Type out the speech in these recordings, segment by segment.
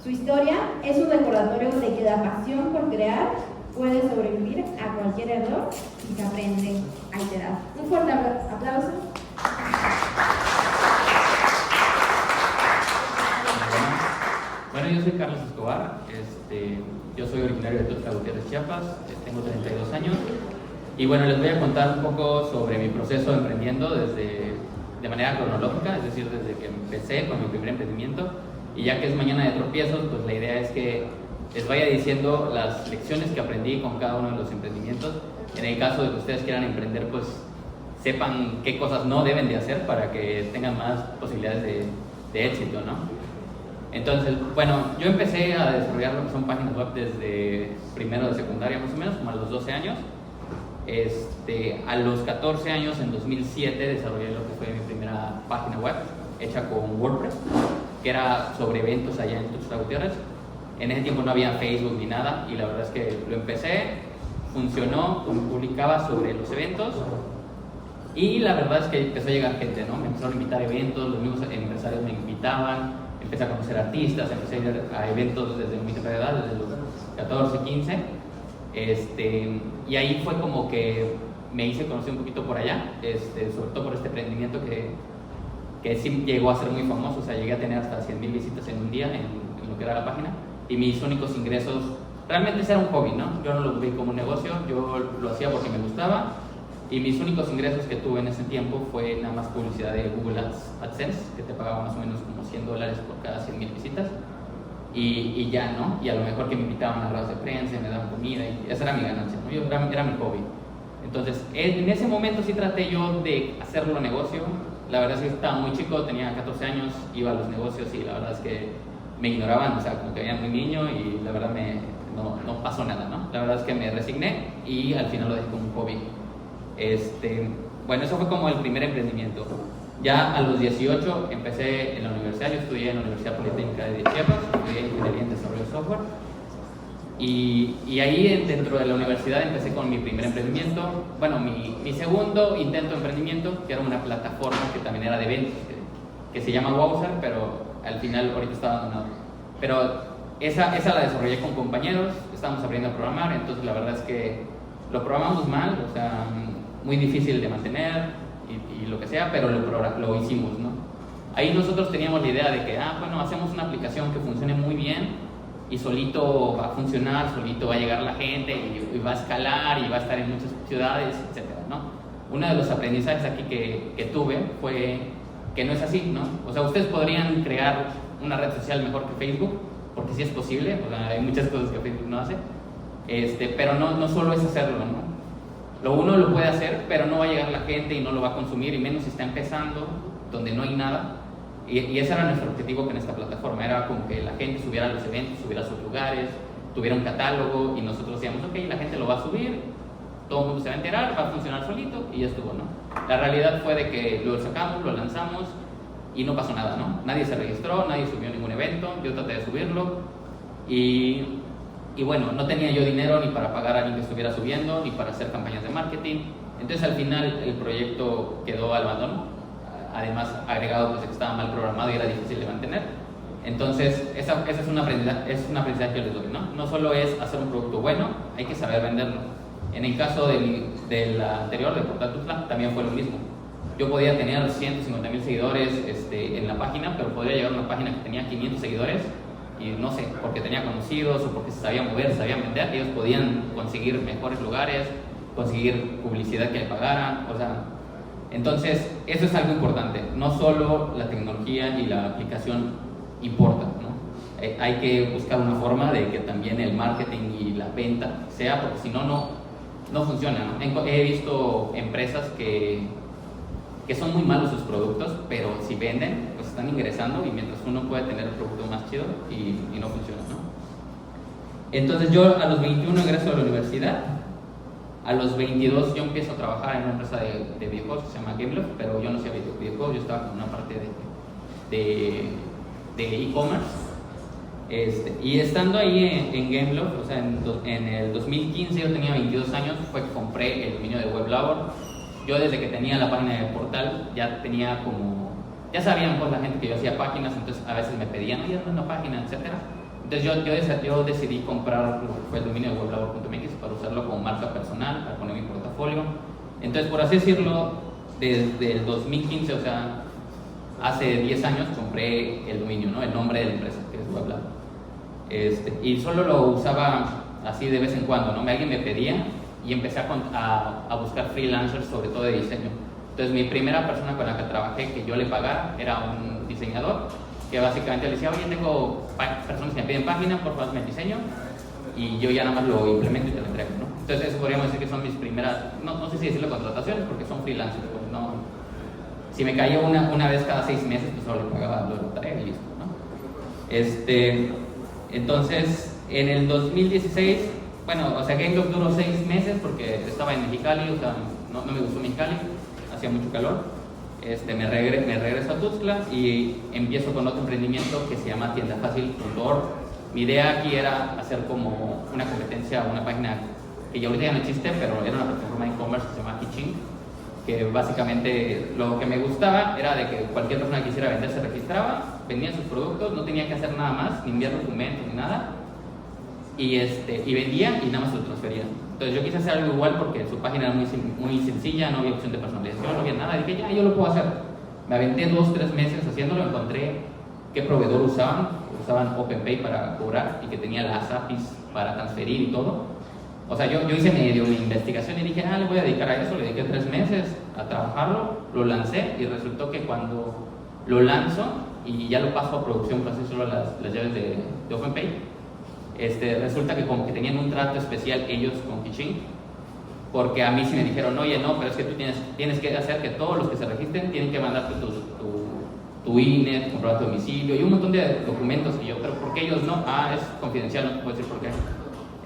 Su historia es un recordatorio de que la pasión por crear puede sobrevivir a cualquier error y se aprende a iterar. Un fuerte aplauso. Bueno, yo soy Carlos Escobar, yo soy originario de Tuxtla Gutiérrez, Chiapas, tengo 32 años y bueno, les voy a contar un poco sobre mi proceso emprendiendo de manera cronológica, es decir, desde que empecé con mi primer emprendimiento. Y ya que es mañana de tropiezos, pues la idea es que les vaya diciendo las lecciones que aprendí con cada uno de los emprendimientos. En el caso de que ustedes quieran emprender, pues sepan qué cosas no deben de hacer para que tengan más posibilidades de éxito, ¿no? Entonces, bueno, yo empecé a desarrollar lo que son páginas web desde primero de secundaria más o menos, como a los 12 años. A los 14 años, en 2007, desarrollé lo que fue mi primera página web hecha con WordPress, que era sobre eventos allá en Tuxtla Gutiérrez. En ese tiempo no había Facebook ni nada y la verdad es que lo empecé, funcionó, publicaba sobre los eventos y la verdad es que empezó a llegar gente, ¿no? Me empezaron a invitar a eventos, los mismos empresarios me invitaban, empecé a conocer artistas, empecé a ir a eventos desde muy temprana edad, desde los 14, 15. Y ahí fue como que me hice conocer un poquito por allá, sobre todo por este emprendimiento que sí llegó a ser muy famoso, o sea, llegué a tener hasta 100,000 visitas en un día en lo que era la página, y mis únicos ingresos, realmente era un hobby, ¿no? Yo no lo vi como un negocio, yo lo hacía porque me gustaba, y mis únicos ingresos que tuve en ese tiempo fue nada más publicidad de Google AdSense, que te pagaba más o menos como $100 por cada 100,000 visitas, y ya, ¿no? Y a lo mejor que me invitaban a ruedas de prensa, me daban comida, y esa era mi ganancia, ¿no? Era mi hobby. Entonces, en ese momento sí traté yo de hacerlo negocio. La verdad es que estaba muy chico, tenía 14 años, iba a los negocios y la verdad es que me ignoraban, o sea, como que veían muy niño y la verdad no pasó nada, ¿no? La verdad es que me resigné y al final lo dejé como un hobby. Bueno, eso fue como el primer emprendimiento. Ya a los 18 empecé en la universidad, yo estudié en la Universidad Politécnica de Chiapas, estudié Ingeniería en Desarrollo de Software. Y ahí dentro de la universidad empecé con mi primer emprendimiento, bueno, mi segundo intento de emprendimiento, que era una plataforma que también era de eventos, que se llama Wowzer, pero al final ahorita está abandonado. Pero esa la desarrollé con compañeros, estábamos aprendiendo a programar, entonces la verdad es que lo programamos mal, o sea, muy difícil de mantener y lo que sea, pero lo hicimos, ¿no? Ahí nosotros teníamos la idea de que, bueno, hacemos una aplicación que funcione muy bien, y solito va a funcionar, solito va a llegar la gente y va a escalar y va a estar en muchas ciudades, etcétera, ¿no? Uno de los aprendizajes aquí que tuve fue que no es así, ¿no? O sea, ustedes podrían crear una red social mejor que Facebook, porque sí es posible, o sea, hay muchas cosas que Facebook no hace, pero no solo es hacerlo, ¿no? Uno lo puede hacer, pero no va a llegar la gente y no lo va a consumir, y menos si está empezando, donde no hay nada. Y ese era nuestro objetivo con esta plataforma, era como que la gente subiera a los eventos, subiera a sus lugares, tuviera un catálogo y nosotros decíamos, ok, la gente lo va a subir, todo el mundo se va a enterar, va a funcionar solito y ya estuvo, ¿no? La realidad fue de que lo sacamos, lo lanzamos y no pasó nada, ¿no? Nadie se registró, nadie subió ningún evento, yo traté de subirlo y bueno, no tenía yo dinero ni para pagar a alguien que estuviera subiendo, ni para hacer campañas de marketing, entonces al final el proyecto quedó al abandono. Además, agregado pues que estaba mal programado y era difícil de mantener. Entonces, esa es una aprendizaje que les doy, ¿no? No solo es hacer un producto bueno, hay que saber venderlo. En el caso del anterior, de Portal Tuxtla, también fue lo mismo. Yo podía tener 150,000 seguidores en la página, pero podría llegar a una página que tenía 500 seguidores y no sé, porque tenía conocidos o porque se sabía mover, sabían vender, ellos podían conseguir mejores lugares, conseguir publicidad que le pagaran, o sea. Entonces, eso es algo importante, no solo la tecnología y la aplicación importa, ¿no? Hay que buscar una forma de que también el marketing y la venta sea, porque si no, no funciona, ¿no? He visto empresas que son muy malos sus productos, pero si venden, pues están ingresando y mientras uno puede tener el producto más chido y no funciona, ¿no? Entonces yo a los 21 ingreso a la universidad. A los 22 yo empiezo a trabajar en una empresa de videojuegos que se llama Gameloft, pero yo no hacía videojuegos, yo estaba en una parte de e-commerce. Y estando ahí en Gameloft, o sea, en el 2015 yo tenía 22 años, fue que compré el dominio de Weblabor. Yo desde que tenía la página de portal ya sabían pues la gente que yo hacía páginas, entonces a veces me pedían, oye, hazme una página, etcétera. Entonces yo decidí comprar fue el dominio de weblabor.mx para usarlo como marca personal, para poner mi portafolio. Entonces, por así decirlo, desde el 2015, o sea, hace 10 años compré el dominio, ¿no? El nombre de la empresa, que es Weblabor. Y solo lo usaba así de vez en cuando, ¿no? Alguien me pedía y empecé a buscar freelancers, sobre todo de diseño. Entonces, mi primera persona con la que trabajé, que yo le pagara, era un diseñador, que básicamente le decía, oye, tengo personas que me piden página, por favor, me diseño, y yo ya nada más lo implemento y te lo entrego, ¿no? Entonces, eso podríamos decir que son mis primeras, no sé si decirlo contrataciones, porque son freelancers, pues no. Si me caía una vez cada 6 meses, pues solo le pagaba lo tarea y listo, ¿no? Entonces, en el 2016, bueno, o sea, GameLoft duró 6 meses porque estaba en Mexicali, o sea, no me gustó Mexicali, hacía mucho calor. Me regreso a Tuxtla y empiezo con otro emprendimiento que se llama tiendafacil.org. Mi idea aquí era hacer como una competencia, una página que ya ahorita ya no existe, pero era una plataforma de e-commerce que se llama Kiching, que básicamente lo que me gustaba era de que cualquier persona que quisiera vender se registraba, vendía sus productos, no tenía que hacer nada más, ni enviar documentos ni nada, y vendía y nada más lo transfería. Entonces yo quise hacer algo igual porque su página era muy sencilla, no había opción de personalización, no había nada. Dije, ya, yo lo puedo hacer. Me aventé 2-3 meses haciéndolo, encontré qué proveedor usaban OpenPay para cobrar y que tenía las APIs para transferir y todo. O sea, yo hice medio mi investigación y dije, le voy a dedicar a eso. Le dediqué 3 meses a trabajarlo, lo lancé y resultó que cuando lo lanzo y ya lo paso a producción, pasé solo las llaves de OpenPay, resulta que como que tenían un trato especial ellos con Kiching, porque a mí sí me dijeron, oye, no, pero es que tú tienes que hacer que todos los que se registren tienen que mandarte tu INE, tu comprobante de domicilio y un montón de documentos. Y yo, pero ¿por qué ellos no? Es confidencial, no te puedo decir por qué.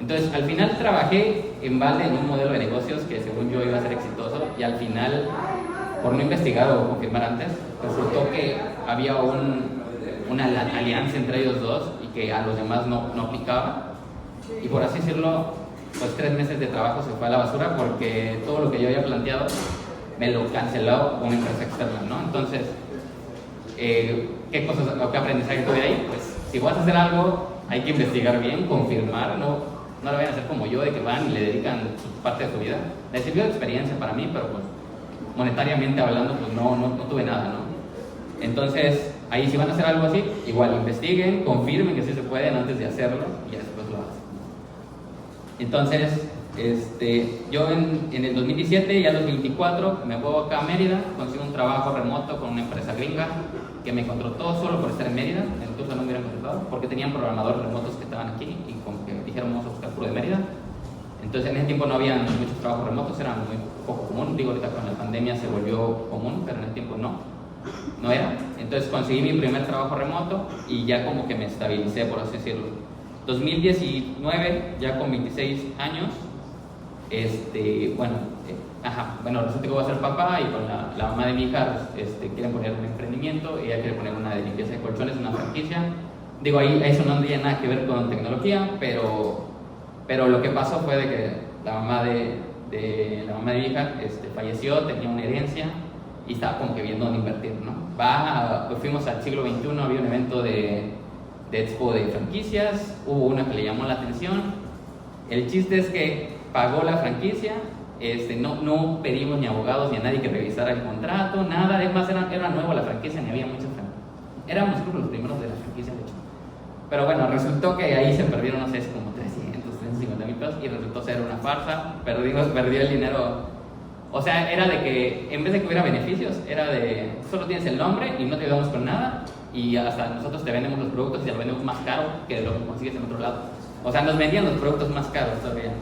Entonces, al final trabajé en balde en un modelo de negocios que según yo iba a ser exitoso, y al final, por no investigar o confirmar antes, resultó que había una alianza entre ellos dos y que a los demás no aplicaba, y por así decirlo, pues 3 meses de trabajo se fue a la basura porque todo lo que yo había planteado me lo canceló una empresa externa, ¿no? Entonces, ¿qué cosas o qué aprendizaje tuve ahí? Pues si vas a hacer algo hay que investigar bien, confirmar, no lo vayan a hacer como yo, de que van y le dedican parte de su vida. Me sirvió de experiencia para mí, pero pues monetariamente hablando pues no tuve nada, ¿no? Entonces, ahí si van a hacer algo así, igual investiguen, confirmen que sí se pueden antes de hacerlo y ya después lo hacen. Entonces, yo en el 2017 y al 2024 me voy acá a Mérida, consigo un trabajo remoto con una empresa gringa que me contrató solo por estar en Mérida. En Tuxtla no me hubieran contratado porque tenían programadores remotos que estaban aquí y como que dijeron vamos a buscar puro de Mérida. Entonces en ese tiempo no había muchos trabajos remotos, era muy poco común. Digo, ahorita con la pandemia se volvió común, pero en ese tiempo no era. Entonces conseguí mi primer trabajo remoto y ya como que me estabilicé, por así decirlo. 2019, ya con 26 años, resulta que voy a ser papá y con la mamá de mi hija quieren poner un emprendimiento, ella quiere poner una de limpieza de colchones, una franquicia. Digo, ahí eso no tiene nada que ver con tecnología, pero lo que pasó fue de que la mamá de mi hija falleció, tenía una herencia y estaba como que viendo dónde invertir, ¿no? Pues fuimos al siglo XXI, había un evento de expo de franquicias, hubo una que le llamó la atención. El chiste es que pagó la franquicia, no pedimos ni abogados ni a nadie que revisara el contrato, nada. Además era nueva la franquicia, ni había muchas franquicias. Éramos los primeros de la franquicia, de hecho. Pero bueno, resultó que ahí se perdieron, no sé, como 350 mil pesos y resultó ser una farsa. Perdí el dinero. O sea, era de que en vez de que hubiera beneficios, era de solo tienes el nombre y no te ayudamos con nada, y hasta nosotros te vendemos los productos y te los vendemos más caro que lo que consigues en otro lado. O sea, nos vendían los productos más caros todavía.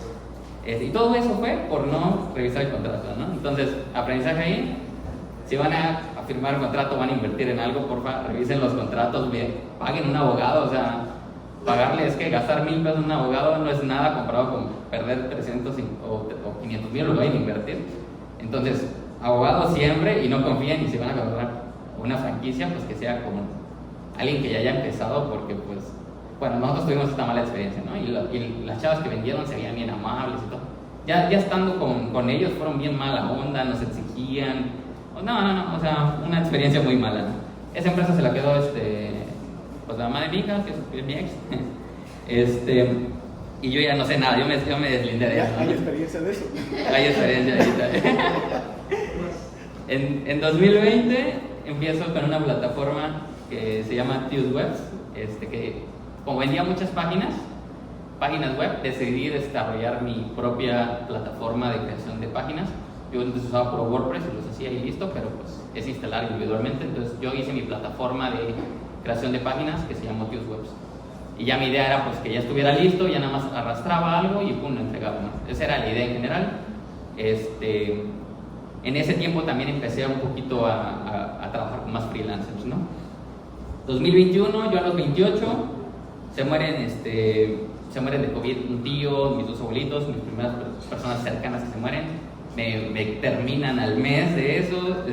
Y todo eso fue por no revisar el contrato, ¿no? Entonces, aprendizaje ahí: si van a firmar un contrato, van a invertir en algo, porfa, revisen los contratos, paguen un abogado. O sea, pagarle, es que gastar 1,000 pesos en un abogado no es nada comparado con perder 300 o 500 mil, lo que vayan a invertir. Entonces, abogados siempre, y no confíen, y si van a comprar una franquicia, pues que sea con alguien que ya haya empezado, porque pues, bueno, nosotros tuvimos esta mala experiencia, ¿no? Y las chavas que vendieron se veían bien amables y todo. Ya estando con ellos fueron bien mala onda, nos exigían. No, o sea, una experiencia muy mala, ¿no? Esa empresa se la quedó pues la mamá de mi hija, que es mi ex, Y yo ya no sé nada, yo me deslindé de eso. ¿Hay experiencia de eso? Hay experiencia ahorita. En 2020 empiezo con una plataforma que se llama TiusWebs, que como vendía muchas páginas web, decidí desarrollar mi propia plataforma de creación de páginas. Yo antes usaba puro WordPress y los hacía y listo, pero pues es instalar individualmente. Entonces yo hice mi plataforma de creación de páginas que se llamó TiusWebs. Y ya mi idea era pues que ya estuviera listo, ya nada más arrastraba algo y pum, lo entregaba, ¿no? Esa era la idea en general. En ese tiempo también empecé un poquito a trabajar con más freelancers, ¿no? 2021, yo a los 28, se mueren de COVID un tío, mis dos abuelitos, mis primeras personas cercanas que se mueren, me terminan al mes de eso.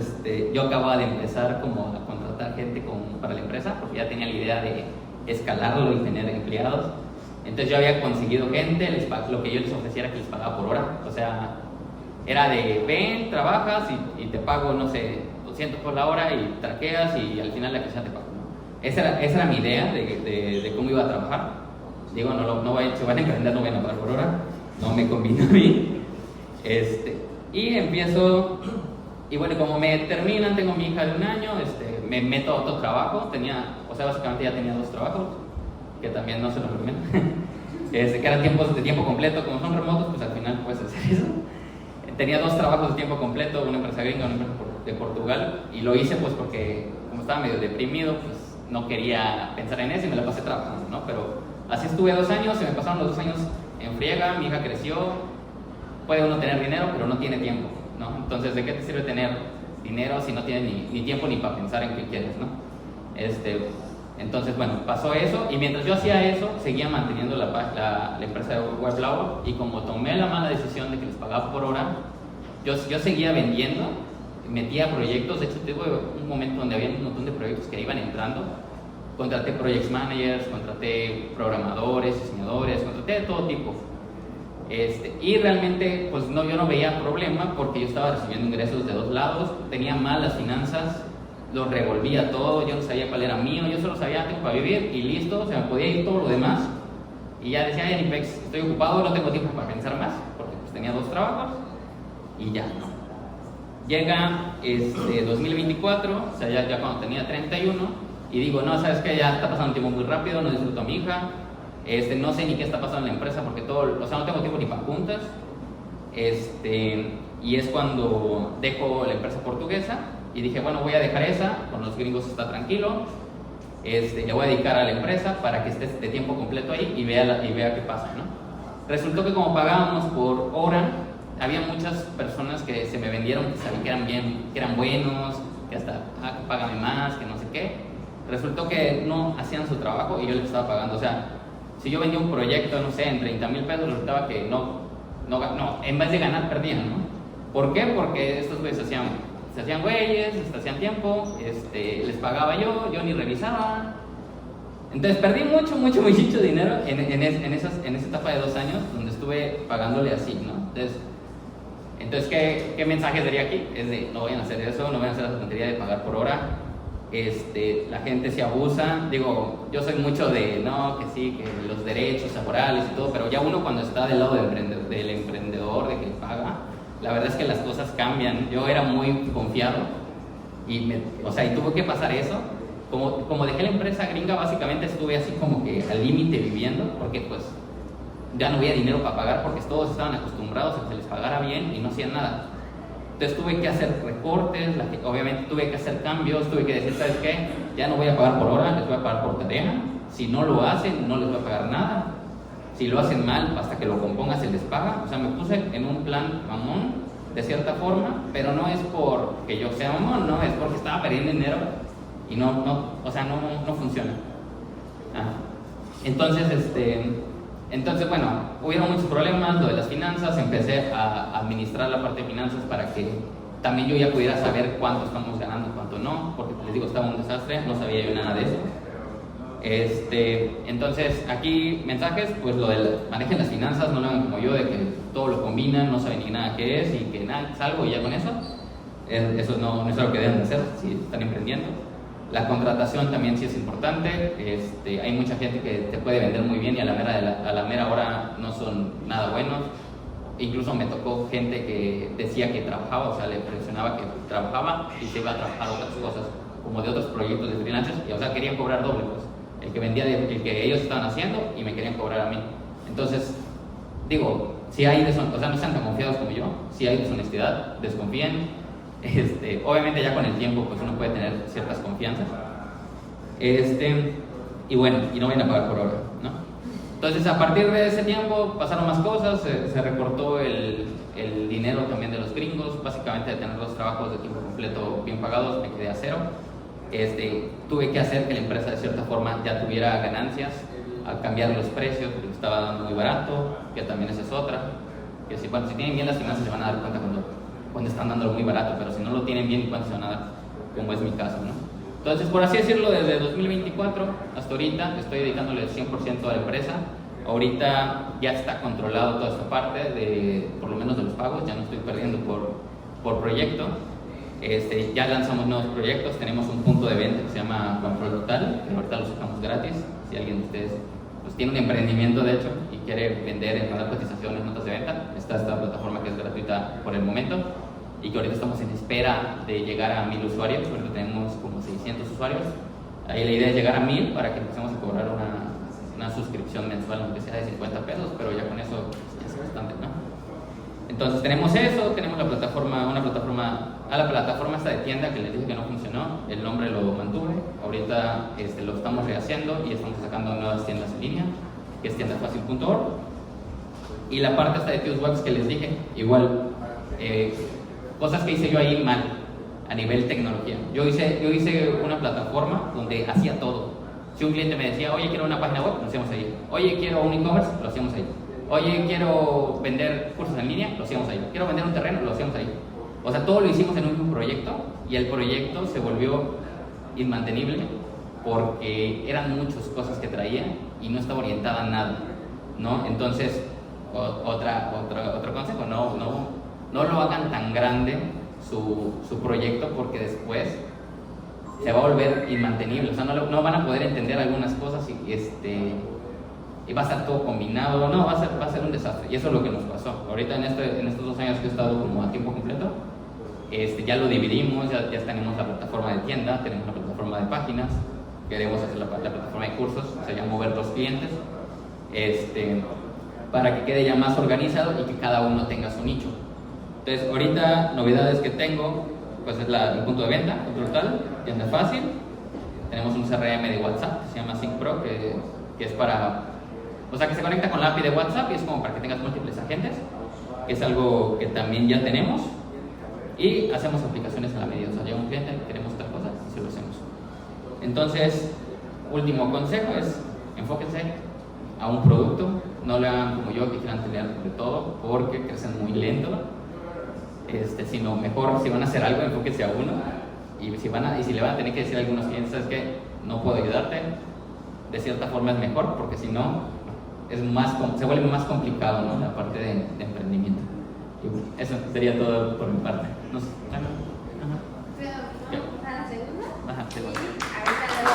Yo acababa de empezar como a contratar gente para la empresa, porque ya tenía la idea de escalarlo y tener empleados. Entonces yo había conseguido gente, lo que yo les ofrecía era que les pagaba por hora. O sea, era de ven, trabajas y te pago, no sé, 200 por la hora y traqueas y al final la que sea te pago, ¿no? Esa era mi idea de cómo iba a trabajar. Digo, si van a emprender no van a pagar por hora, no me conviene a mí. Y empiezo, y bueno, como me terminan, tengo mi hija de 1 año, me meto a otro trabajo, básicamente ya tenía 2 trabajos, que también no se los recomiendo, que eran tiempos de tiempo completo, como son remotos, pues al final puedes hacer eso. Tenía 2 trabajos de tiempo completo, una empresa gringa, una empresa de Portugal, y lo hice pues porque como estaba medio deprimido, pues no quería pensar en eso y me la pasé trabajando, ¿no? Pero así estuve 2 años, se me pasaron los 2 años en friega, mi hija creció, puede uno tener dinero, pero no tiene tiempo, ¿no? Entonces, ¿de qué te sirve tener dinero si no tienes ni tiempo ni para pensar en qué quieres, ¿no? Entonces, bueno, pasó eso, y mientras yo hacía eso, seguía manteniendo la empresa de Weblauer, y como tomé la mala decisión de que les pagaba por hora, yo seguía vendiendo, metía proyectos. De hecho, tuve un momento donde había un montón de proyectos que iban entrando. Contraté project managers, contraté programadores, diseñadores, contraté de todo tipo. Y realmente, pues yo no veía problema porque yo estaba recibiendo ingresos de 2 lados, tenía mal las finanzas, lo revolvía todo, yo no sabía cuál era mío, yo solo sabía tengo para vivir y listo, se me podía ir todo lo demás. Y ya decía, estoy ocupado, no tengo tiempo para pensar más, porque pues tenía 2 trabajos y ya no. Llega 2024, o sea, ya cuando tenía 31, y digo, no, sabes que ya está pasando un tiempo muy rápido, no disfruto a mi hija. No sé ni qué está pasando en la empresa porque no tengo tiempo ni para juntas. Y es cuando dejo la empresa portuguesa y dije, bueno, voy a dejar esa, con los gringos está tranquilo. Le voy a dedicar a la empresa para que esté de tiempo completo ahí y vea qué pasa, ¿no? Resultó que como pagábamos por hora, había muchas personas que se me vendieron, que sabían que eran buenos, que hasta, que págame más, que no sé qué. Resultó que no hacían su trabajo y yo les estaba pagando. O sea, si yo vendía un proyecto, no sé, en 30,000 pesos, resultaba que no, en vez de ganar, perdían, ¿no? ¿Por qué? Porque estos güeyes se hacían güeyes, hacían tiempo, les pagaba yo ni revisaba. Entonces perdí mucho dinero en esa etapa de 2 años donde estuve pagándole así, ¿no? Entonces ¿qué mensaje daría aquí? Es de, no vayan a hacer eso, no vayan a hacer la tontería de pagar por hora. La gente se abusa. Digo, yo soy mucho de, no, que sí, que los derechos laborales y todo, pero ya uno cuando está del lado del emprendedor, de que paga, la verdad es que las cosas cambian. Yo era muy confiado y tuvo que pasar eso. Como dejé la empresa gringa, básicamente estuve así como que al límite viviendo, porque pues ya no había dinero para pagar porque todos estaban acostumbrados a que se les pagara bien y no hacían nada. Entonces tuve que hacer recortes, obviamente tuve que hacer cambios, tuve que decir, ¿sabes qué? Ya no voy a pagar por hora, les voy a pagar por tarea. Si no lo hacen, no les voy a pagar nada. Si lo hacen mal, hasta que lo componga se les paga. O sea, me puse en un plan mamón, de cierta forma, pero no es porque yo sea mamón, no, es porque estaba perdiendo dinero y no funciona. Entonces, bueno, hubieron muchos problemas, lo de las finanzas, empecé a administrar la parte de finanzas para que también yo ya pudiera saber cuánto estamos ganando y cuánto no, porque les digo, estaba un desastre, no sabía yo nada de eso. Entonces, aquí mensajes, pues lo de manejen las finanzas, no lo hagan como yo, de que todo lo combinan, no saben ni nada qué es y que nada, salgo y ya con eso. Eso no es lo que deben de hacer si están emprendiendo. La contratación también sí es importante. Hay mucha gente que te puede vender muy bien y a la mera hora no son nada buenos. Incluso me tocó gente que decía que trabajaba, o sea, le presionaba que trabajaba y se iba a trabajar otras cosas, como de otros proyectos de freelancers, y o sea, querían cobrar doble, pues, el que vendía, el que ellos estaban haciendo, y me querían cobrar a mí. Entonces, digo, si hay o sea, no sean tan confiados como yo, si hay deshonestidad, desconfíen. Obviamente ya con el tiempo pues uno puede tener ciertas confianzas. Y bueno, y no vayan a pagar por hora, ¿no? Entonces a partir de ese tiempo pasaron más cosas, se recortó el dinero también de los gringos, básicamente de tener 2 trabajos de tiempo completo bien pagados, me quedé a 0. Tuve que hacer que la empresa de cierta forma ya tuviera ganancias al cambiar los precios, porque estaba dando muy barato, que también esa es otra, que si tienen bien las finanzas se van a dar cuenta cuando están dándolo muy barato, pero si no lo tienen bien, ¿cuánto se van a dar? Como es mi caso, ¿no? Entonces, por así decirlo, desde 2024 hasta ahorita estoy dedicándole el 100% a la empresa. Ahorita ya está controlado toda esta parte, por lo menos de los pagos, ya no estoy perdiendo por proyecto. Ya lanzamos nuevos proyectos, tenemos un punto de venta que se llama Control Total, que ahorita lo sacamos gratis. Si alguien de ustedes pues, tiene un emprendimiento, de hecho, y quiere vender, mandar cotizaciones, notas de venta, está esta plataforma que es gratuita por el momento y que ahorita estamos en espera de llegar a 1000 usuarios, porque tenemos como 600 usuarios. Ahí la idea es llegar a 1000 para que empecemos a cobrar una suscripción mensual, aunque sea de 50 pesos, pero ya con eso es bastante, ¿no? Entonces tenemos eso, tenemos una plataforma esta de tienda que les dije que no funcionó, el nombre lo mantuve, ahorita lo estamos rehaciendo y estamos sacando nuevas tiendas en línea, que es tiendafacil.org. Y la parte esta de Tíos Webs que les dije, igual, cosas que hice yo ahí mal, a nivel tecnología. Yo hice una plataforma donde hacía todo. Si un cliente me decía, oye, quiero una página web, lo hacíamos ahí. Oye, quiero un e-commerce, lo hacíamos ahí. Oye, quiero vender cursos en línea, lo hacíamos ahí. Quiero vender un terreno, lo hacíamos ahí. O sea, todo lo hicimos en un proyecto y el proyecto se volvió inmantenible porque eran muchas cosas que traía y no estaba orientada a nada, ¿no? Entonces, otro consejo, no lo hagan tan grande su proyecto porque después se va a volver inmantenible. O sea, no van a poder entender algunas cosas y va a estar todo combinado, no, va a ser un desastre. Y eso es lo que nos pasó. Ahorita en estos 2 años que he estado como a tiempo completo, ya lo dividimos, ya tenemos la plataforma de tienda, tenemos la plataforma de páginas, queremos hacer la plataforma de cursos, o sea, ya mover los clientes, para que quede ya más organizado y que cada uno tenga su nicho. Entonces, ahorita novedades que tengo, pues es el punto de venta, total, tienda fácil, tenemos un CRM de WhatsApp que se llama SyncPro, que es para, o sea, que se conecta con la API de WhatsApp y es como para que tengas múltiples agentes, que es algo que también ya tenemos. Y hacemos aplicaciones a la medida, o sea, llega un cliente, queremos tal cosa y se lo hacemos. Entonces, último consejo es, enfóquense a un producto, no le hagan como yo que quieran tener de todo, porque crecen muy lento, sino mejor, si van a hacer algo, enfóquense a uno, y si le van a tener que decir a algunos clientes, ¿sabes qué? No puedo ayudarte, de cierta forma es mejor, porque si no, se vuelve más complicado, ¿no? La parte de emprendimiento. Y bueno, eso sería todo por mi parte. No sé. Pero vamos a la segunda. Ajá, segunda. Y ahorita le voy a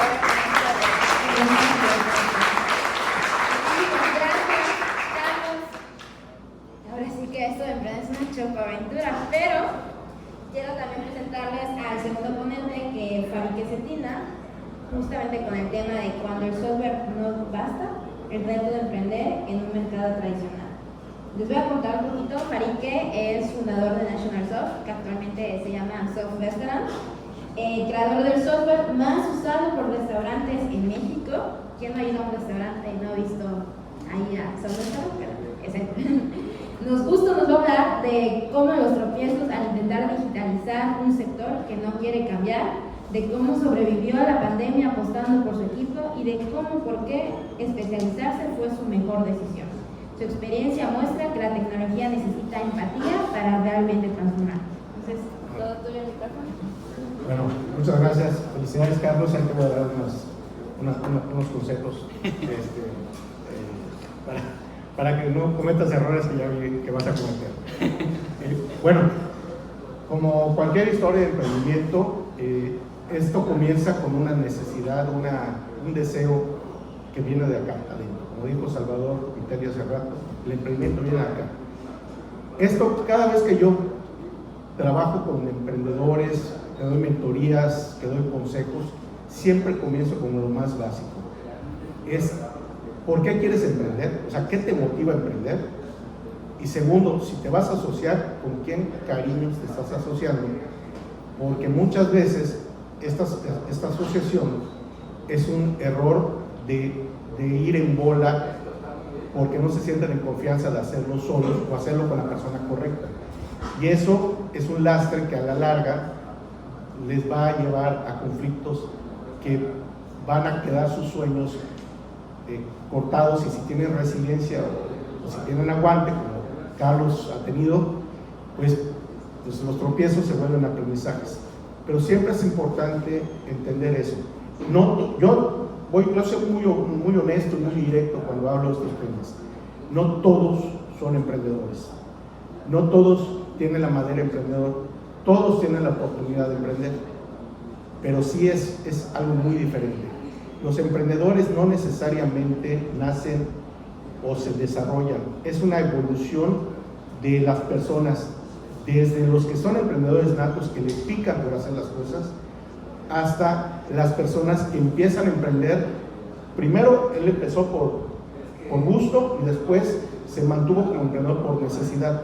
Gracias, Carlos. Ahora sí que esto de emprender es una chocoaventura, pero quiero también presentarles al segundo ponente, que es Fabrique Cetina, justamente con el tema de cuando el software no basta, el reto de emprender en un mercado tradicional. Les voy a contar un poquito. Fabrique es fundador de Nationalsoft, que actualmente se llama Soft Restaurant, creador del software más usado por restaurantes en México. ¿Quién no ha ido a un restaurante y no ha visto ahí a Soft Restaurant? Pero es él. Nos va a hablar de cómo los tropiezos al intentar digitalizar un sector que no quiere cambiar, de cómo sobrevivió a la pandemia apostando por su equipo y de cómo, por qué especializarse fue su mejor decisión. Su experiencia muestra que la tecnología necesita empatía para realmente transformar. Entonces, todo tuyo el micrófono. Bueno, muchas gracias. Felicidades, Carlos. Ahí te voy a dar unos consejos para que no cometas errores que ya vi que vas a cometer. Bueno, como cualquier historia de emprendimiento, esto comienza con una necesidad, un deseo que viene de acá adentro. Como dijo Salvador Viteri hace rato, el emprendimiento viene de acá. Esto, cada vez que yo trabajo con emprendedores, que doy mentorías, que doy consejos, siempre comienzo con lo más básico. Es, ¿por qué quieres emprender? O sea, ¿qué te motiva a emprender? Y segundo, si te vas a asociar, ¿con quién cariños te estás asociando? Porque muchas veces esta asociación es un error de ir en bola porque no se sienten en confianza de hacerlo solos o hacerlo con la persona correcta. Y eso es un lastre que a la larga les va a llevar a conflictos que van a quedar sus sueños cortados, y si tienen resiliencia o si tienen aguante, como Carlos ha tenido, pues los tropiezos se vuelven aprendizajes. Pero siempre es importante entender eso. No, yo soy muy honesto y muy directo cuando hablo de estos temas. No todos son emprendedores, no todos tienen la madera emprendedor, todos tienen la oportunidad de emprender, pero sí es algo muy diferente. Los emprendedores no necesariamente nacen o se desarrollan, es una evolución de las personas, desde los que son emprendedores natos que les pican por hacer las cosas, hasta las personas que empiezan a emprender. Primero él empezó por gusto y después se mantuvo como emprendedor por necesidad.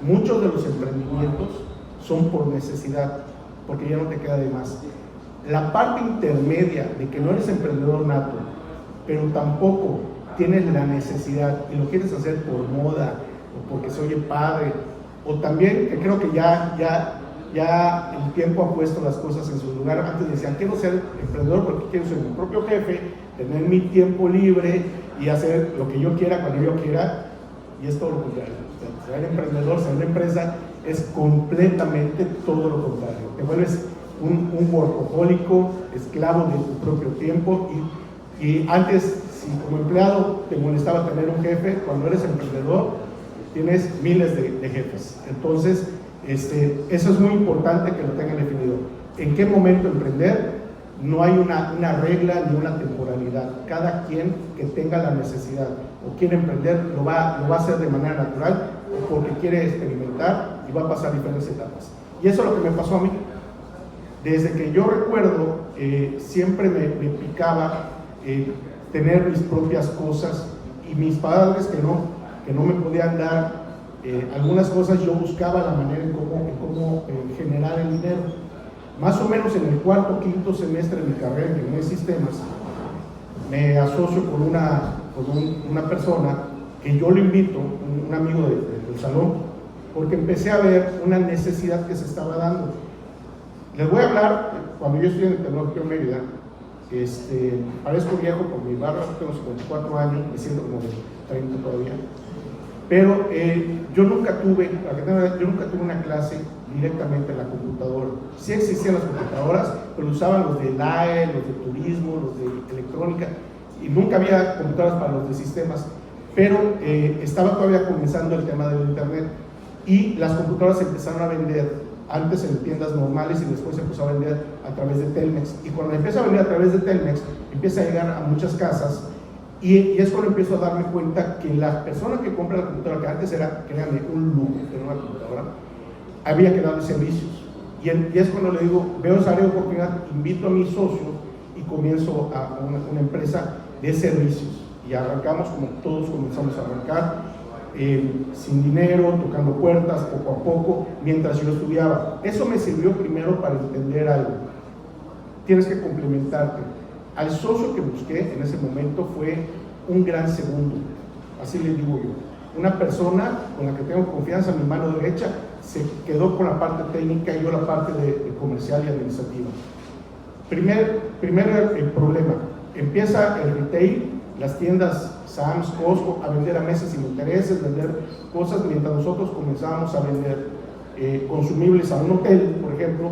Muchos de los emprendimientos son por necesidad, porque ya no te queda de más. La parte intermedia de que no eres emprendedor nato, pero tampoco tienes la necesidad y lo quieres hacer por moda o porque se oye padre, o también que creo que ya el tiempo ha puesto las cosas en su lugar. Antes decían, quiero ser emprendedor porque quiero ser mi propio jefe, tener mi tiempo libre y hacer lo que yo quiera cuando yo quiera, y es todo lo contrario. Ser emprendedor, ser una empresa, es completamente todo lo contrario. Te vuelves un workahólico, esclavo de tu propio tiempo, y antes, si como empleado te molestaba tener un jefe, cuando eres emprendedor tienes miles de jefes. Entonces, eso es muy importante que lo tengan definido. ¿En qué momento emprender? No hay una regla ni una temporalidad. Cada quien que tenga la necesidad o quiere emprender lo va a hacer de manera natural o porque quiere experimentar y va a pasar diferentes etapas. Y eso es lo que me pasó a mí. Desde que yo recuerdo, siempre me picaba tener mis propias cosas, y mis padres que no me podían dar algunas cosas, yo buscaba la manera en cómo generar el dinero. Más o menos en el cuarto o quinto semestre de mi carrera en ingeniería de sistemas, me asocio con una persona que yo lo invito, un amigo del salón, porque empecé a ver una necesidad que se estaba dando. Les voy a hablar, cuando yo estudié en el Tecnológico de Mérida, parezco viejo por mi barba, tengo 54 años, me siento como de 30 todavía, pero yo nunca tuve una clase directamente en la computadora. Sí existían las computadoras, pero usaban los de LAE, los de turismo, los de electrónica, y nunca había computadoras para los de sistemas, pero estaba todavía comenzando el tema del internet, y las computadoras se empezaron a vender antes en tiendas normales y después se empezó a vender a través de Telmex, y cuando empieza a vender a través de Telmex empieza a llegar a muchas casas, y es cuando empiezo a darme cuenta que la persona que compra la computadora, que antes era, créanme, un lujo tener una computadora, había que darle servicios, y es cuando le digo, veo esa área de oportunidad, invito a mis socios y comienzo a una empresa de servicios, y arrancamos como todos comenzamos a arrancar, sin dinero, tocando puertas, poco a poco, mientras yo estudiaba. Eso me sirvió primero para entender algo. Tienes que complementarte. Al socio que busqué en ese momento fue un gran segundo, así le digo yo. Una persona con la que tengo confianza, mi mano derecha, se quedó con la parte técnica y yo la parte de comercial y administrativa. Primer problema, empieza el retail, las tiendas Sam's, Costco, a vender a meses sin intereses, vender cosas, mientras nosotros comenzábamos a vender consumibles a un hotel, por ejemplo.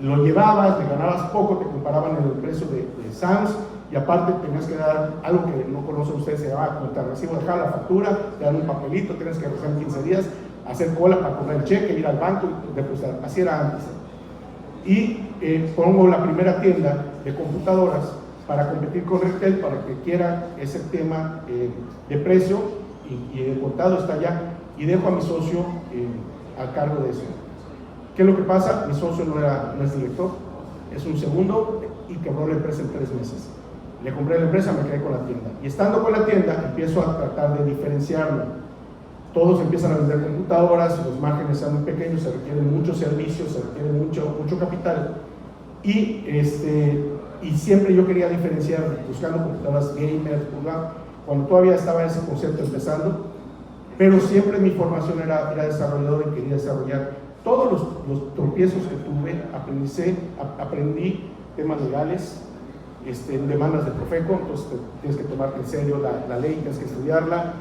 Lo llevabas, le ganabas poco, te comparaban en el precio de Sam's, y aparte tenías que dar algo que no conocen ustedes, se llama como te recibo de acá la factura, te dan un papelito, tienes que regresar en 15 días, hacer cola para cobrar el cheque, ir al banco y depositar. Así era antes. y pongo la primera tienda de computadoras para competir con Retail, para que quiera ese tema de precio, y el contado está allá, y dejo a mi socio a cargo de eso. ¿Qué es lo que pasa? Mi socio no es director, es un segundo, y quebró la empresa en 3 meses. Le compré la empresa, me quedé con la tienda, y estando con la tienda empiezo a tratar de diferenciarlo. Todos empiezan a vender computadoras, los márgenes son muy pequeños, se requieren muchos servicios, se requiere mucho capital, y siempre yo quería diferenciar, buscando computadoras gamer, cuando todavía estaba ese concepto empezando, pero siempre mi formación era desarrollador y quería desarrollar. Todos los tropiezos que tuve, aprendí temas legales, demandas de Profeco, entonces tienes que tomarte en serio la ley, tienes que estudiarla,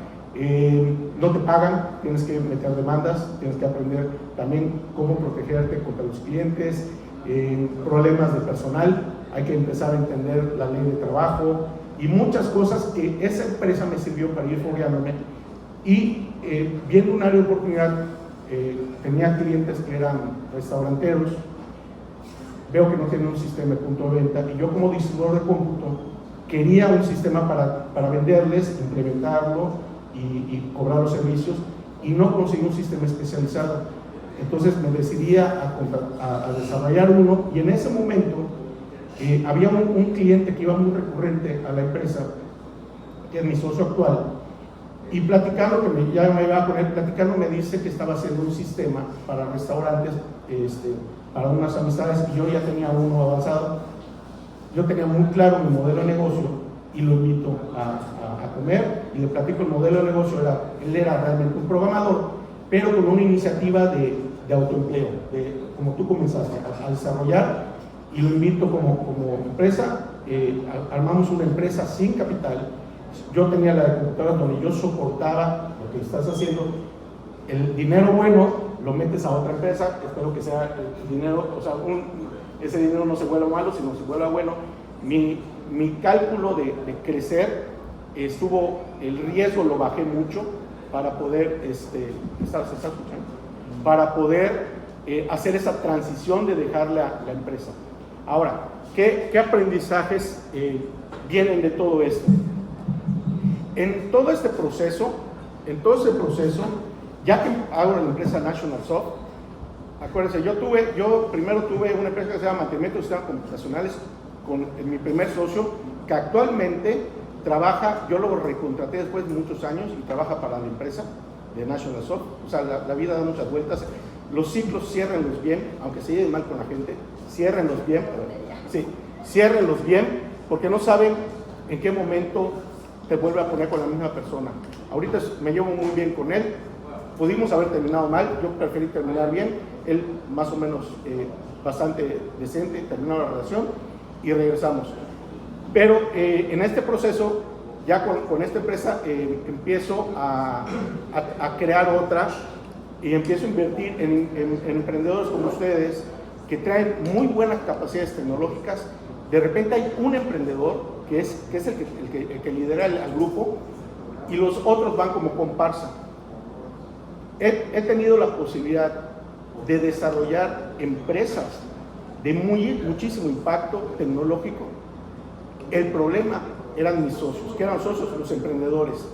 no te pagan, tienes que meter demandas, tienes que aprender también cómo protegerte contra los clientes, problemas de personal, hay que empezar a entender la ley de trabajo y muchas cosas que esa empresa me sirvió para ir fogueándome, y viendo un área de oportunidad, tenía clientes que eran restauranteros, veo que no tienen un sistema de punto de venta, y yo como distribuidor de cómputo quería un sistema para venderles, implementarlo y cobrar los servicios, y no conseguí un sistema especializado. Entonces me decidí a desarrollar uno, y en ese momento había un cliente que iba muy recurrente a la empresa, que es mi socio actual, y platicando, ya me iba a poner platicando, me dice que estaba haciendo un sistema para restaurantes, para unas amistades, y yo ya tenía uno avanzado. Yo tenía muy claro mi modelo de negocio, y lo invito a comer, y le platico el modelo de negocio. Él era realmente un programador, pero con una iniciativa de autoempleo, como tú comenzaste a desarrollar, y lo invito como empresa. Armamos una empresa sin capital. Yo tenía la de computadoras donde yo soportaba lo que estás haciendo. El dinero bueno lo metes a otra empresa, espero que sea el dinero, o sea, ese dinero no se vuelva malo, sino se vuelva bueno. Mi cálculo de crecer el riesgo lo bajé mucho para poder, ¿estás escuchando? Para poder hacer esa transición de dejar la empresa. Ahora, ¿qué aprendizajes vienen de todo esto? En todo este proceso, ya que hago la empresa National Soft, acuérdense, yo primero tuve una empresa que se llama Mantenimiento de Sistemas Computacionales con mi primer socio, que actualmente trabaja, yo lo recontraté después de muchos años, y trabaja para la empresa de National Soft. O sea, la vida da muchas vueltas, los ciclos ciérrenlos bien, aunque se lleven mal con la gente, ciérrenlos bien, ciérrenlos bien, porque no saben en qué momento te vuelve a poner con la misma persona. Ahorita me llevo muy bien con él, pudimos haber terminado mal, yo preferí terminar bien, él más o menos bastante decente, terminó la relación y regresamos. Pero en este proceso, ya con esta empresa, empiezo a crear otra, y empiezo a invertir en emprendedores como ustedes, que traen muy buenas capacidades tecnológicas. De repente hay un emprendedor que es el que lidera al grupo, y los otros van como comparsa. He tenido la posibilidad de desarrollar empresas de muchísimo impacto tecnológico. El problema eran mis socios, que eran socios los emprendedores,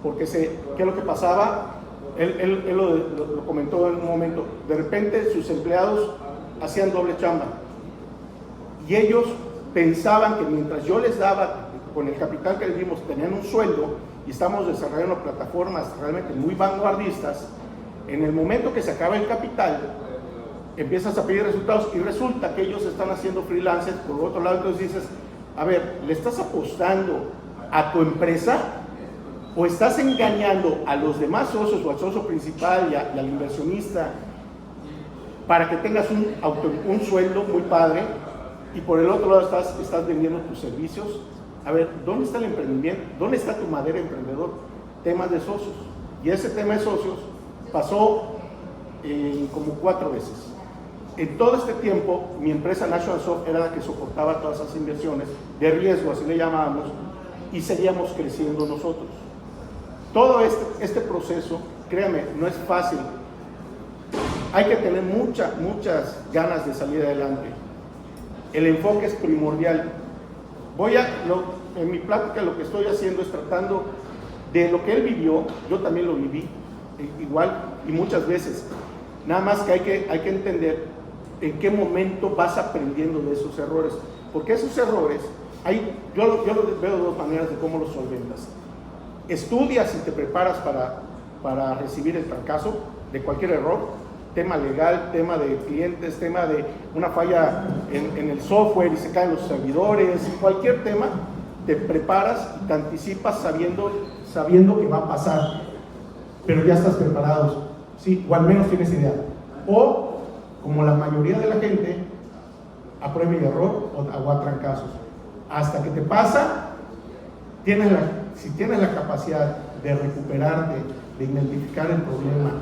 porque ¿qué es lo que pasaba? Él lo comentó en un momento. De repente sus empleados hacían doble chamba, y ellos pensaban que mientras yo les daba, con el capital que les dimos, tenían un sueldo, y estamos desarrollando plataformas realmente muy vanguardistas. En el momento que se acaba el capital, empiezas a pedir resultados, y resulta que ellos están haciendo freelancers por otro lado. Entonces dices, a ver, ¿le estás apostando a tu empresa, o estás engañando a los demás socios, o al socio principal y al inversionista, para que tengas un sueldo muy padre, y por el otro lado estás vendiendo tus servicios? A ver, ¿dónde está el emprendimiento? ¿Dónde está tu madera emprendedor? Temas de socios. Y ese tema de socios pasó como 4 veces. En todo este tiempo, mi empresa National Soft era la que soportaba todas esas inversiones de riesgo, así le llamábamos, y seguíamos creciendo nosotros. Todo este proceso, créame, no es fácil. hay que tener muchas ganas de salir adelante. El enfoque es primordial. En mi plática lo que estoy haciendo es tratando de lo que él vivió, yo también lo viví igual y muchas veces. Nada más que hay que entender en qué momento vas aprendiendo de esos errores, porque esos errores, yo lo veo de dos maneras de cómo los solventas. Estudias y te preparas para recibir el fracaso de cualquier error, tema legal, tema de clientes, tema de una falla en el software y se caen los servidores, cualquier tema, te preparas y te anticipas sabiendo que va a pasar, pero ya estás preparado, ¿sí? O al menos tienes idea. O, como la mayoría de la gente, a prueba y error o a trancazos. Hasta que te pasa, si tienes la capacidad de recuperarte, de identificar el problema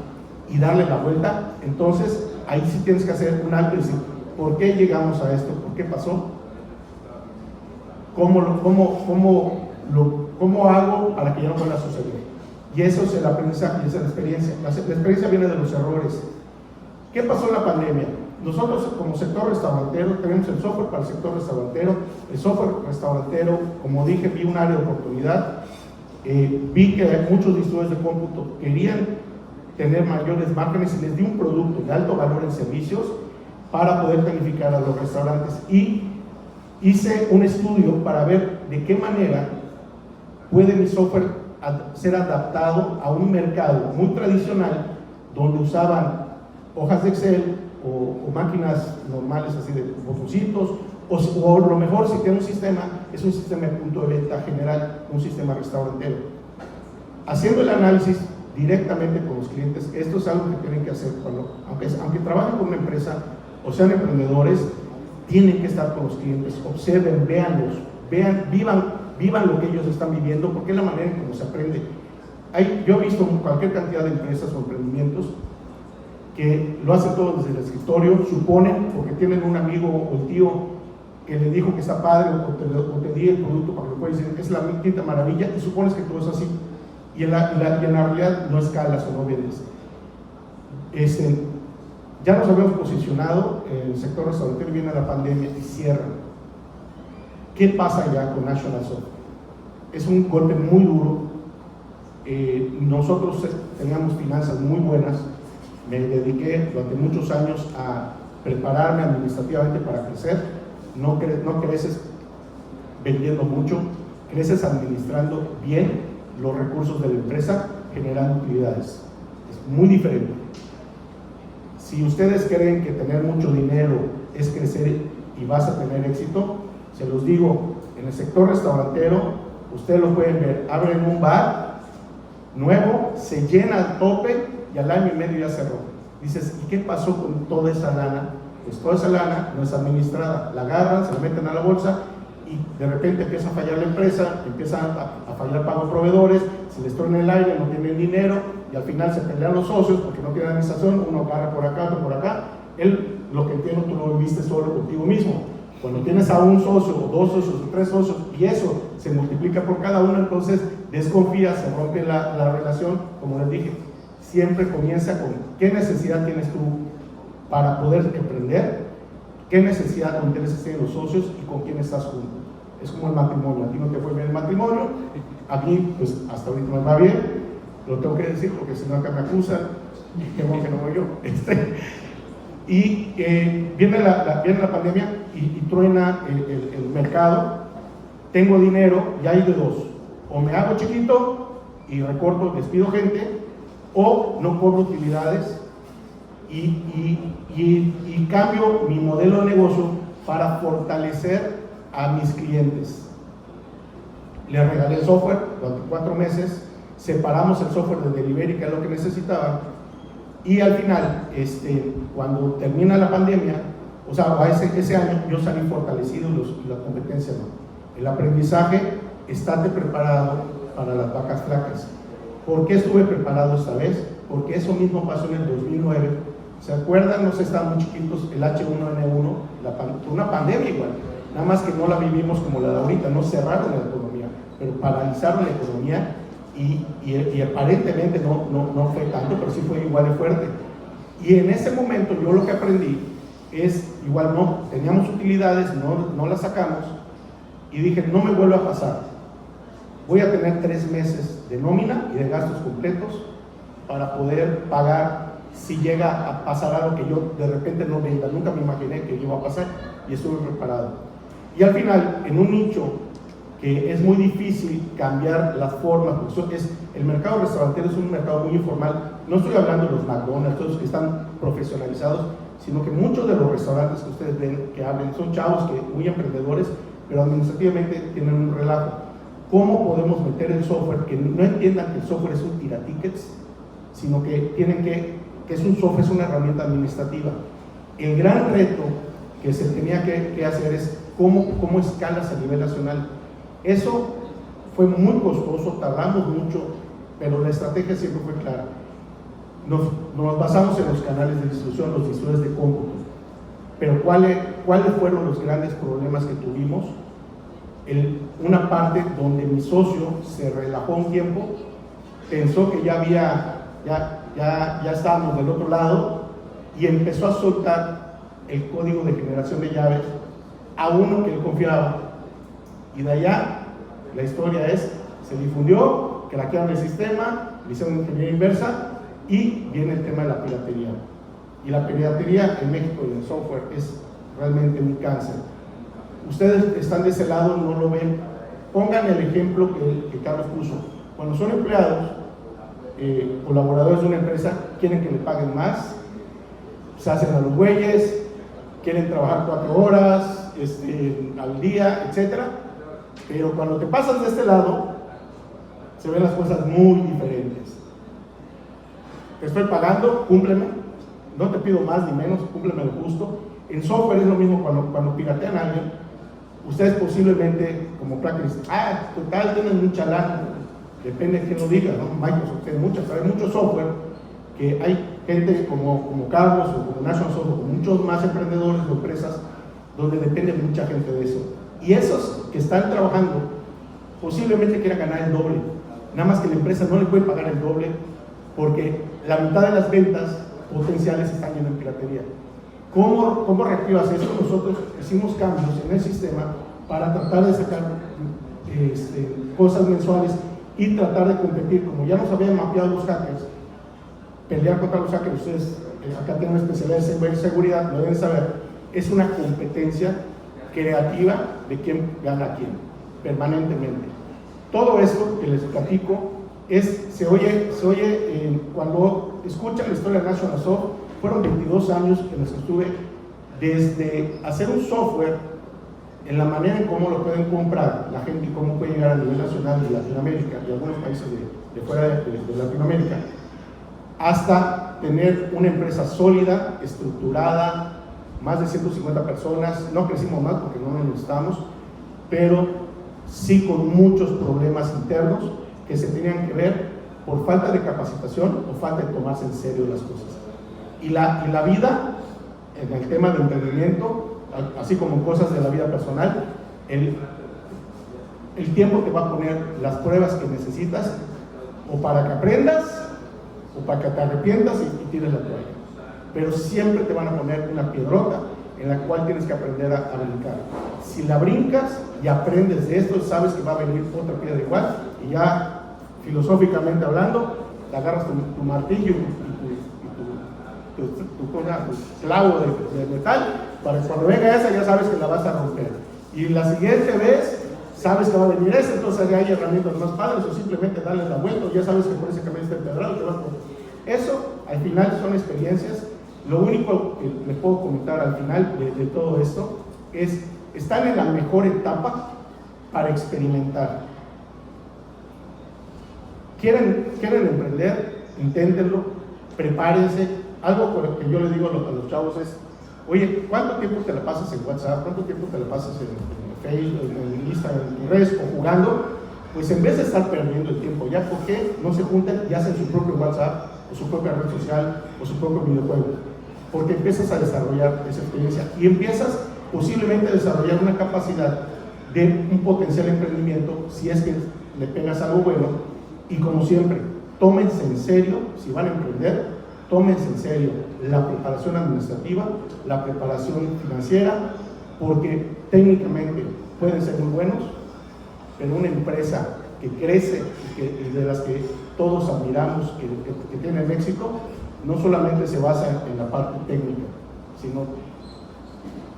y darle la vuelta, entonces ahí sí tienes que hacer un alto y decir, ¿por qué llegamos a esto? ¿Por qué pasó? ¿Cómo hago para que ya no vuelva a suceder? Y eso es el aprendizaje, esa es la experiencia. La experiencia viene de los errores. ¿Qué pasó en la pandemia? Nosotros como sector restaurantero tenemos el software para el sector restaurantero. El software restaurantero, como dije, vi un área de oportunidad. Vi que muchos distribuidores de cómputo querían tener mayores márgenes y les di un producto de alto valor en servicios para poder calificar a los restaurantes. Y hice un estudio para ver de qué manera puede mi software ser adaptado a un mercado muy tradicional donde usaban hojas de Excel o máquinas normales así de botoncitos, o lo mejor si tiene un sistema, es un sistema de punto de venta general, un sistema restaurantero. Haciendo el análisis directamente con los clientes, esto es algo que tienen que hacer aunque trabajen con una empresa o sean emprendedores, tienen que estar con los clientes, observen, véanlos, vivan lo que ellos están viviendo, porque es la manera en cómo se aprende. Yo he visto cualquier cantidad de empresas o emprendimientos que lo hacen todo desde el escritorio, suponen, porque tienen un amigo o el tío que le dijo que está padre o te di el producto para que lo puedas decir, es la quinta maravilla, y supones que todo es así, y en la realidad no escalas o no vendes. Ya nos habíamos posicionado en el sector restaurantero, viene la pandemia y cierran. ¿Qué pasa ya con National Soft? Es un golpe muy duro. Nosotros teníamos finanzas muy buenas. Me dediqué durante muchos años a prepararme administrativamente para crecer. No creces vendiendo mucho, creces administrando bien los recursos de la empresa, generando utilidades. Es muy diferente. Si ustedes creen que tener mucho dinero es crecer y vas a tener éxito, se los digo, en el sector restaurantero, ustedes lo pueden ver, abren un bar nuevo, se llena al tope y al año y medio ya cerró. Dices, ¿y qué pasó con toda esa lana? Pues toda esa lana no es administrada, la agarran, se la meten a la bolsa y de repente empieza a fallar la empresa, empiezan a fallar pago a proveedores, se les truena el aire, no tienen dinero y al final se pelean los socios porque no tienen administración, uno agarra por acá, otro por acá. Lo que entiendo, tú lo viviste solo contigo mismo. Cuando tienes a un socio, o dos socios, o tres socios, y eso se multiplica por cada uno, entonces desconfías, se rompe la relación. Como les dije, siempre comienza con qué necesidad tienes tú para poder emprender, qué necesidad o intereses tienen los socios y con quién estás junto. Es como el matrimonio. A ti no te fue bien el matrimonio, a mí pues hasta ahorita me va bien, lo tengo que decir porque si no acá me acusan, y qué bueno que no voy yo. Y viene la pandemia y truena el mercado. Tengo dinero y hay de dos: o me hago chiquito y recorto, despido gente, o no cobro utilidades y cambio mi modelo de negocio para fortalecer a mis clientes. Les regalé el software durante 4 meses, separamos el software de delivery, que es lo que necesitaban. Y al final, cuando termina la pandemia, o sea, ese año, yo salí fortalecido y la competencia no. El aprendizaje, estate preparado para las vacas flacas. ¿Por qué estuve preparado esta vez? Porque eso mismo pasó en el 2009. ¿Se acuerdan? No sé, estaban muy chiquitos, el H1N1, una pandemia igual. Nada más que no la vivimos como la de ahorita, no cerraron la economía, pero paralizaron la economía. Y aparentemente no fue tanto, pero sí fue igual de fuerte. Y en ese momento yo lo que aprendí es, igual no, teníamos utilidades, no las sacamos, y dije, no me vuelve a pasar. Voy a tener 3 meses de nómina y de gastos completos para poder pagar si llega a pasar algo que yo de repente no venda. Nunca me imaginé que iba a pasar y estuve preparado. Y al final, en un nicho que es muy difícil cambiar las formas, porque el mercado restaurantero es un mercado muy informal. No estoy hablando de los McDonald's, todos los que están profesionalizados, sino que muchos de los restaurantes que ustedes ven, que hablen, son chavos muy emprendedores, pero administrativamente tienen un relajo. ¿Cómo podemos meter el software que no entiendan que el software es un tiratickets, sino que tienen que es un software, es una herramienta administrativa? El gran reto que se tenía que hacer es cómo escalas a nivel nacional. Eso fue muy costoso, tardamos mucho, pero la estrategia siempre fue clara. Nos basamos en los canales de distribución, los distribuidores de cómputo. Pero ¿cuáles fueron los grandes problemas que tuvimos? Una parte donde mi socio se relajó un tiempo, pensó que ya estábamos del otro lado y empezó a soltar el código de generación de llaves a uno que él confiaba. Y de allá, la historia se difundió, craquearon el sistema, le hicieron ingeniería inversa y viene el tema de la piratería. Y la piratería en México y en el software es realmente un cáncer. Ustedes están de ese lado, no lo ven. Pongan el ejemplo que Carlos puso. Cuando son empleados, colaboradores de una empresa, quieren que le paguen más, se hacen a los güeyes, quieren trabajar 4 horas al día, etc. Pero cuando te pasas de este lado, se ven las cosas muy diferentes. Te estoy pagando, cúmpleme, no te pido más ni menos, cúmpleme lo justo. En software es lo mismo. Cuando piratean a alguien, ustedes posiblemente, como prácticos, total, tienen mucha lana. Depende de quién lo diga, ¿no? Microsoft tiene mucho software, que hay gente como Carlos o como National Software, como muchos más emprendedores o empresas, donde depende mucha gente de eso. Y esos que están trabajando posiblemente quieran ganar el doble, nada más que la empresa no le puede pagar el doble porque la mitad de las ventas potenciales están yendo en piratería. ¿Cómo reactivas eso? Nosotros hicimos cambios en el sistema para tratar de sacar cosas mensuales y tratar de competir. Como ya nos habían mapeado los hackers, pelear contra los hackers, ustedes acá tienen una especialidad de ciberseguridad, lo deben saber, es una competencia creativa de quién gana a quién, permanentemente. Todo esto que les platico se oye cuando escuchan la historia de National Soft. Fueron 22 años en los que estuve desde hacer un software en la manera en cómo lo pueden comprar la gente y cómo puede llegar a nivel nacional de Latinoamérica y algunos países de fuera de Latinoamérica, hasta tener una empresa sólida, estructurada, más de 150 personas. No crecimos más porque no nos necesitamos, pero sí con muchos problemas internos que se tenían que ver por falta de capacitación o falta de tomarse en serio las cosas. Y la vida, en el tema de emprendimiento, así como cosas de la vida personal, el tiempo te va a poner las pruebas que necesitas, o para que aprendas, o para que te arrepientas y tires la toalla. Pero siempre te van a poner una piedrota en la cual tienes que aprender a brincar. Si la brincas y aprendes de esto, sabes que va a venir otra piedra igual, y ya filosóficamente hablando, te agarras tu martillo y tu clavo de metal, para que cuando venga esa ya sabes que la vas a romper. Y la siguiente vez sabes que va a venir esa, entonces ya hay herramientas más padres, o simplemente darle la vuelta, o ya sabes que por ese camino está empedrado, te vas por... Eso al final son experiencias. Lo único que les puedo comentar al final de todo esto es: están en la mejor etapa para experimentar. ¿Quieren emprender? Inténtenlo, prepárense. Algo por lo que yo le digo a los chavos es: oye, ¿cuánto tiempo te la pasas en WhatsApp? ¿Cuánto tiempo te la pasas en Facebook, en Instagram, en redes o jugando? Pues en vez de estar perdiendo el tiempo, ¿ya por qué no se juntan y hacen su propio WhatsApp, o su propia red social, o su propio videojuego? Porque empiezas a desarrollar esa experiencia y empiezas posiblemente a desarrollar una capacidad de un potencial emprendimiento, si es que le pegas algo bueno. Y como siempre, tómense en serio si van a emprender, tómense en serio la preparación administrativa, la preparación financiera, porque técnicamente pueden ser muy buenos, pero una empresa que crece y de las que todos admiramos, que tienen éxito, no solamente se basa en la parte técnica, sino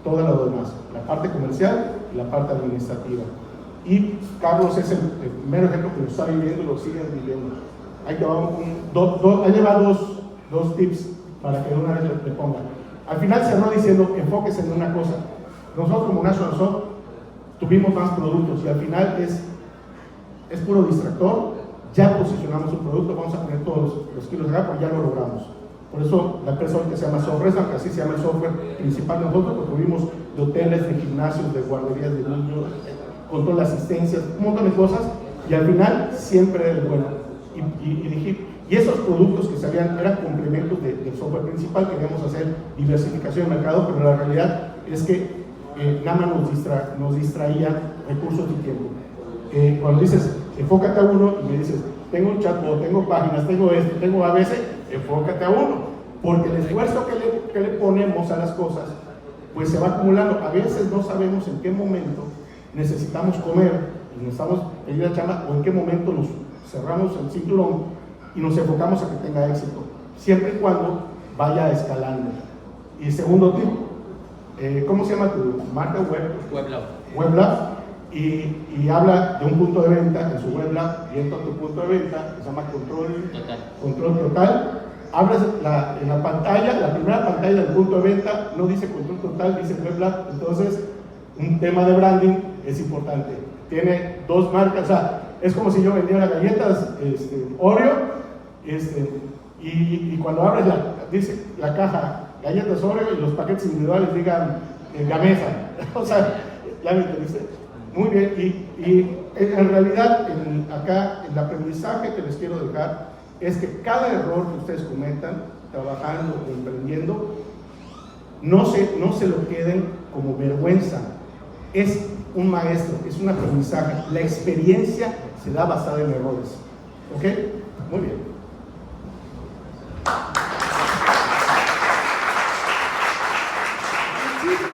todo lo demás, la parte comercial y la parte administrativa. Y Carlos es el mero ejemplo que lo está viviendo y lo sigue viviendo. Ahí te va dos tips para que una vez le ponga. Al final cerró diciendo, enfóquese en una cosa. Nosotros como National Soft tuvimos más productos y al final es puro distractor. Ya posicionamos un producto, vamos a poner todos los kilos acá, porque ya lo logramos. Por eso la empresa que se llama Software, aunque así se llama el software principal de nosotros, porque tuvimos de hoteles, de gimnasios, de guarderías de niños, control de asistencias, un montón de cosas, y al final siempre era el bueno. Y esos productos que salían eran complementos del software principal. Queríamos hacer diversificación de mercado, pero la realidad es que nada más nos distraía recursos y tiempo. Cuando dices, enfócate a uno, y me dices, tengo un chatbot, tengo páginas, tengo esto, tengo ABC, enfócate a uno, porque el esfuerzo que le ponemos a las cosas, pues se va acumulando. A veces no sabemos en qué momento necesitamos comer, y necesitamos pedir la chamba, o en qué momento nos cerramos el cinturón y nos enfocamos a que tenga éxito, siempre y cuando vaya escalando. Y segundo tip, ¿cómo se llama tu marca web? WebLab. Y habla de un punto de venta en su WebLab, y entra a tu punto de venta, que se llama Control Total. Abres en la pantalla, la primera pantalla del punto de venta no dice Control Total, dice WebLab. Entonces, un tema de branding es importante. Tiene dos marcas, o sea, es como si yo vendiera galletas Oreo, y cuando abres dice la caja galletas Oreo y los paquetes individuales digan Gamesa. O sea, ya me entendiste. Muy bien, y en realidad acá el aprendizaje que les quiero dejar es que cada error que ustedes cometan trabajando o emprendiendo, no se lo queden como vergüenza. Es un maestro, es un aprendizaje. La experiencia se da basada en errores. ¿Ok? Muy bien.